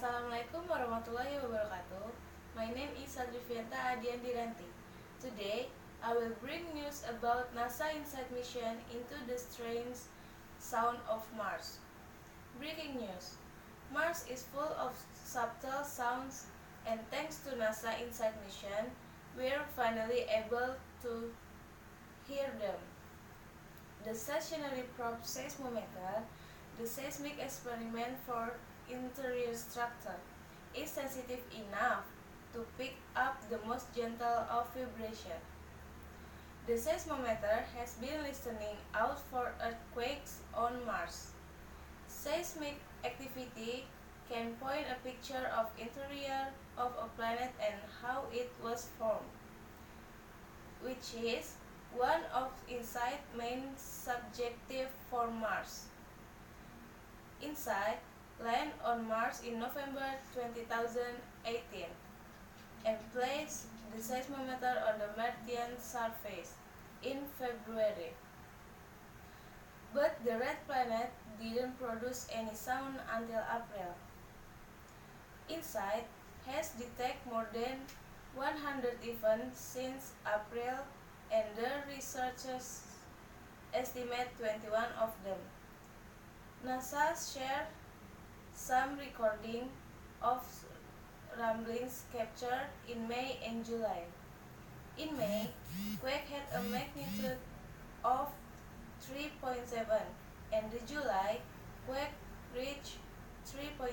Assalamualaikum warahmatullahi wabarakatuh. My name is Sadrivianta Adiandiranti. Today, I will bring news about NASA InSight mission into the strange sound of Mars. Breaking news: Mars is full of subtle sounds, and thanks to NASA InSight mission, we're finally able to hear them. The stationary probe seismometer, the seismic experiment for interior structure, is sensitive enough to pick up the most gentle of vibration. The seismometer has been listening out for earthquakes on Mars. Seismic activity can point a picture of interior of a planet and how it was formed, which is one of InSight's main objectives for Mars. InSight landed on Mars in November 2018 and placed the seismometer on the Martian surface in February. But the red planet didn't produce any sound until April. InSight has detected more than 100 events since April, and the researchers estimate 21 of them. NASA shared some recording of rumblings captured in May and July. In May, quake had a magnitude of 3.7, and the July quake reached 3.3.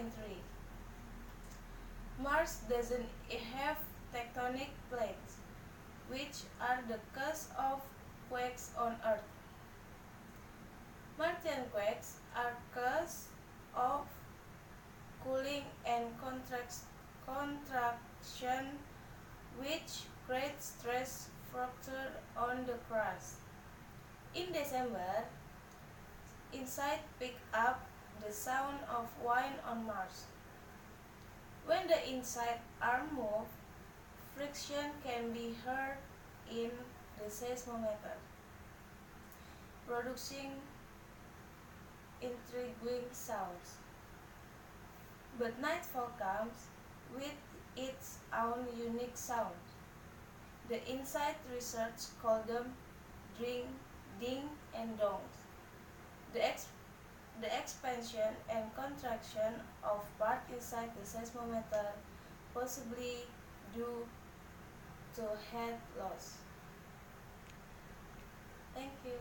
Mars doesn't have tectonic plates, which are the cause of quakes on Earth. Martian quakes are caused of cooling and contraction, which creates stress fracture on the crust. In December, InSight picked up the sound of wind on Mars. When the InSight arm moves, friction can be heard in the seismometer, producing intriguing sounds. But nightfall comes with its own unique sound. The InSight research called them ding, ding, and dongs. The expansion and contraction of part inside the seismometer, possibly due to heat loss. Thank you.